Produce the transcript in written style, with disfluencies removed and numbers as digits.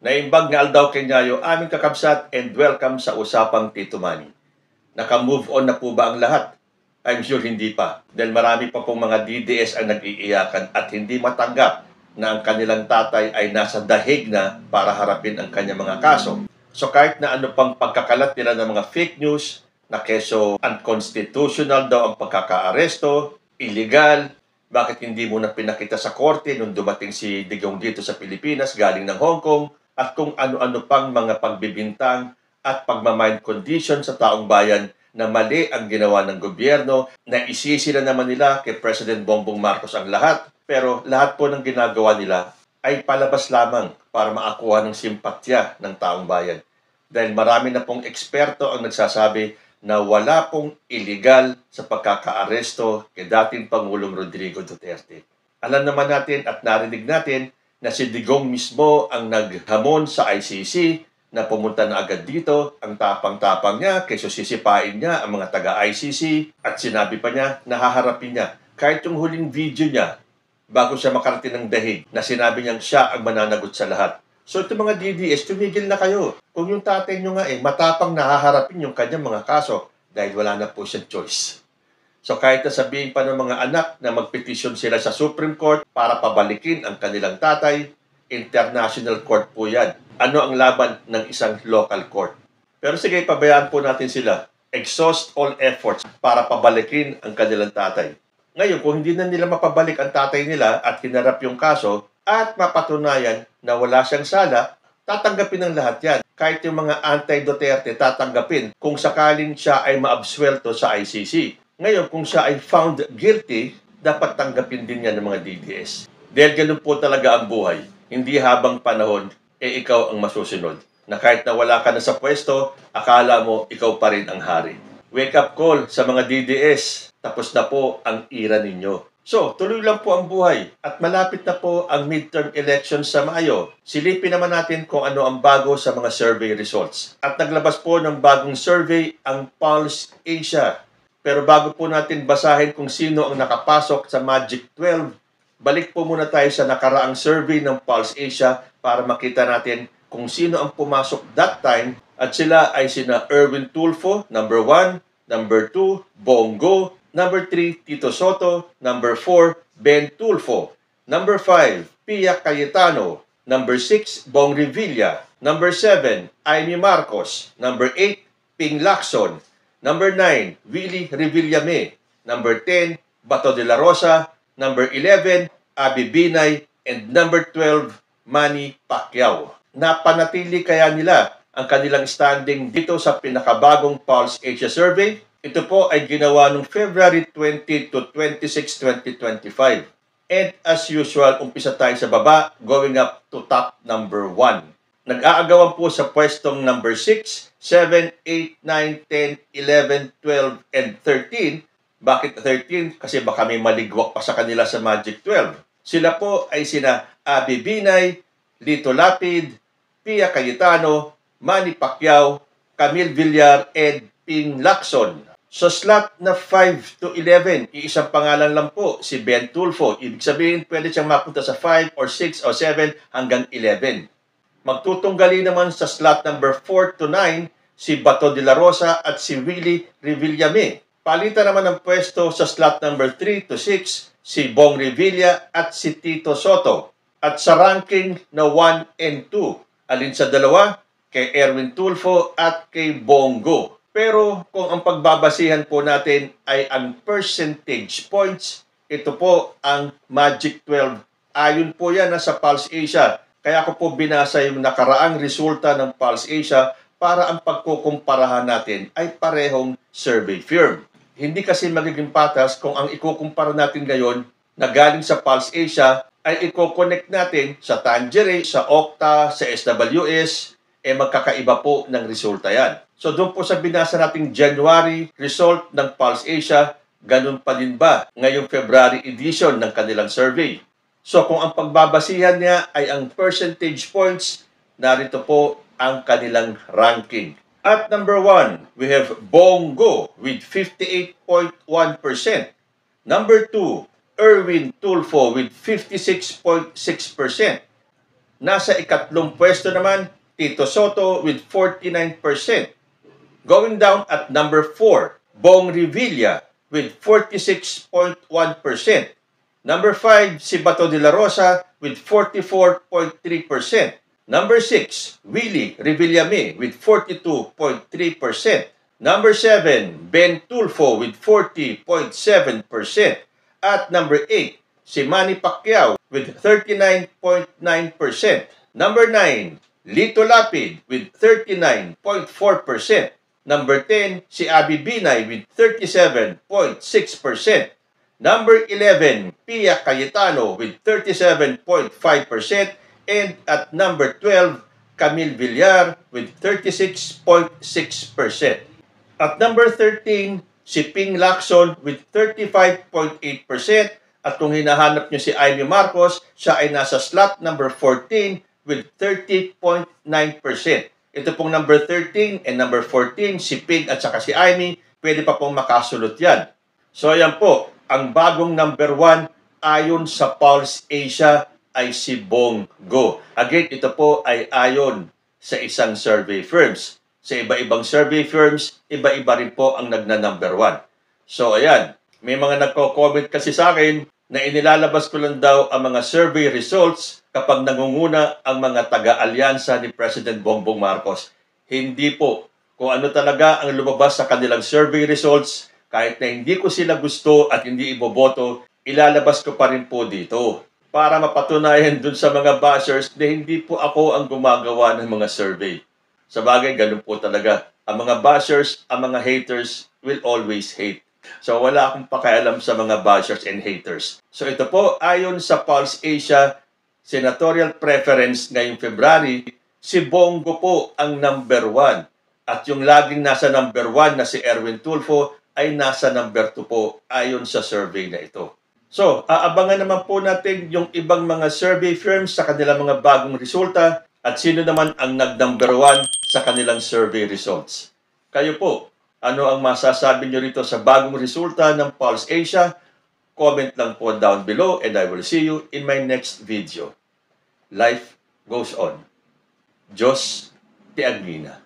Naimbag nga aldaw kenyayo aming kakabsat and welcome sa Usapang Tito Manny. Naka-move on na po ba ang lahat? I'm sure hindi pa. Dahil marami pa pong mga DDS ang nag-iiyakan at hindi matanggap na ang kanilang tatay ay nasa dahig na para harapin ang kanyang mga kaso. So kahit na ano pang pagkakalat nila ng mga fake news na keso unconstitutional daw ang pagkakaaresto, illegal, bakit hindi mo na pinakita sa korte nung dumating si Digong dito sa Pilipinas galing ng Hong Kong, at kung ano-ano pang mga pagbibintang at pagmamind condition sa taong bayan na mali ang ginawa ng gobyerno, na isisila naman nila kay President Bongbong Marcos ang lahat, pero lahat po ng ginagawa nila ay palabas lamang para maakuha ng simpatya ng taong bayan. Dahil marami na pong eksperto ang nagsasabi na wala pong illegal sa pagkakaaresto kay dating Pangulong Rodrigo Duterte. Alam naman natin at narinig natin na si Digong mismo ang naghamon sa ICC na pumunta na agad dito. Ang tapang-tapang niya, kaysa sisipain niya ang mga taga-ICC, at sinabi pa niya na haharapin niya. Kahit yung huling video niya, bago siya makarating ng dahig, na sinabi niyang siya ang mananagot sa lahat. So ito mga DDS, tumigil na kayo. Kung yung tatay niyo nga matapang na haharapin yung kanyang mga kaso dahil wala na po siyang choice. So kahit nasabihin pa ng mga anak na magpetisyon sila sa Supreme Court para pabalikin ang kanilang tatay, international court po yan. Ano ang laban ng isang local court? Pero sige, pabayaan po natin sila. Exhaust all efforts para pabalikin ang kanilang tatay. Ngayon, kung hindi na nila mapabalik ang tatay nila at hinarap yung kaso at mapatunayan na wala siyang sala, tatanggapin ng lahat yan. Kahit yung mga anti-Duterte tatanggapin kung sakaling siya ay maabswelto sa ICC. Ngayon, kung siya ay found guilty, dapat tanggapin din yan ng mga DDS. Dahil ganun po talaga ang buhay. Hindi habang panahon, ikaw ang masusunod. Na kahit na wala ka na sa pwesto, akala mo ikaw pa rin ang hari. Wake up call sa mga DDS. Tapos na po ang ira ninyo. So, tuloy lang po ang buhay. At malapit na po ang midterm elections sa Mayo. Silipin naman natin kung ano ang bago sa mga survey results. At naglabas po ng bagong survey ang Pulse Asia. Pero bago po natin basahin kung sino ang nakapasok sa Magic 12, balik po muna tayo sa nakaraang survey ng Pulse Asia para makita natin kung sino ang pumasok that time. At sila ay sina Erwin Tulfo, number 1, number 2, Bongo, number 3, Tito Soto, number 4, Ben Tulfo, number 5, Pia Cayetano, number 6, Bong Revilla, number 7, Amy Marcos, number 8, Ping Lacson, number 9, Willie Revillame, number 10, Bato de la Rosa, number 11, Abby Binay, and number 12, Manny Pacquiao. Napanatili kaya nila ang kanilang standing dito sa pinakabagong Pulse Asia Survey? Ito po ay ginawa noong February 20 to 26, 2025. And as usual, umpisa tayo sa baba, going up to top number 1. Nag-aagawan po sa pwestong number 6, 7, 8, 9, 10, 11, 12, and 13. Bakit 13? Kasi baka may maligwak pa sa kanila sa Magic 12. Sila po ay sina Abby Binay, Lito Lapid, Pia Cayetano, Manny Pacquiao, Camille Villar, and Ping Lacson. Sa slot na 5 to 11, iisang pangalan lang po, si Ben Tulfo. Ibig sabihin, pwede siyang mapunta sa 5 or 6 or 7 hanggang 11. Magtutunggali naman sa slot number 4 to 9, si Bato de la Rosa at si Willie Revillame. Palitan naman ng pwesto sa slot number 3 to 6, si Bong Revilla at si Tito Soto. At sa ranking na 1 and 2, alin sa dalawa? Kay Erwin Tulfo at kay Bongo. Pero kung ang pagbabasihan po natin ay ang percentage points, ito po ang Magic 12. Ayon po yan sa Pulse Asia. Kaya ko po binasa yung nakaraang resulta ng Pulse Asia para ang pagkukumparahan natin ay parehong survey firm. Hindi kasi magiging patas kung ang ikukumpara natin ngayon na galing sa Pulse Asia ay i-connect natin sa Tangeray, sa Okta, sa SWS, magkakaiba po ng resulta yan. So doon po sa binasa nating January result ng Pulse Asia, ganun pa din ba ngayong February edition ng kanilang survey? So kung ang pagbabasihan niya ay ang percentage points, narito po ang kanilang ranking. At number 1, we have Bongo with 58.1%. Number 2, Erwin Tulfo with 56.6%. Nasa ikatlong pwesto naman, Tito Soto with 49%. Going down at number 4, Bong Revilla with 46.1%. Number 5, si Bato de la Rosa with 44.3%. Number 6, Willie Revillame with 42.3%. Number 7, Ben Tulfo with 40.7%. At number 8, si Manny Pacquiao with 39.9%. Number 9, Lito Lapid with 39.4%. Number 10, si Abby Binay with 37.6%. Number 11, Pia Cayetano with 37.5%. And at number 12, Camille Villar with 36.6%. At number 13, si Ping Lacson with 35.8%. At kung hinahanap nyo si Amy Marcos, siya ay nasa slot number 14 with 30.9%. Ito pong number 13 and number 14, si Ping at saka si Amy, pwede pa pong makasulot yan. So ayan po, ang bagong number 1 ayon sa Pulse Asia ay si Bong Go. Again, ito po ay ayon sa isang survey firms. Sa iba-ibang survey firms, iba-iba rin po ang nagna-number 1. So ayan, may mga nagko-comment kasi sa akin na inilalabas ko lang daw ang mga survey results kapag nangunguna ang mga taga-alyansa ni President Bongbong Marcos. Hindi po. Kung ano talaga ang lumabas sa kanilang survey results, kahit na hindi ko sila gusto at hindi iboboto, ilalabas ko pa rin po dito para mapatunayan dun sa mga bashers na hindi po ako ang gumagawa ng mga survey. Sa bagay, ganun po talaga. Ang mga bashers, ang mga haters will always hate. So wala akong pakialam sa mga bashers and haters. So ito po, ayon sa Pulse Asia senatorial preference ngayong February, si Bongo po ang number 1. At yung laging nasa number 1 na si Erwin Tulfo ay nasa number 2 po ayon sa survey na ito. So, aabangan naman po natin yung ibang mga survey firms sa kanilang mga bagong resulta at sino naman ang nag-number 1 sa kanilang survey results. Kayo po, ano ang masasabi nyo rito sa bagong resulta ng Pulse Asia? Comment lang po down below and I will see you in my next video. Life goes on. Diyos ti Agmina.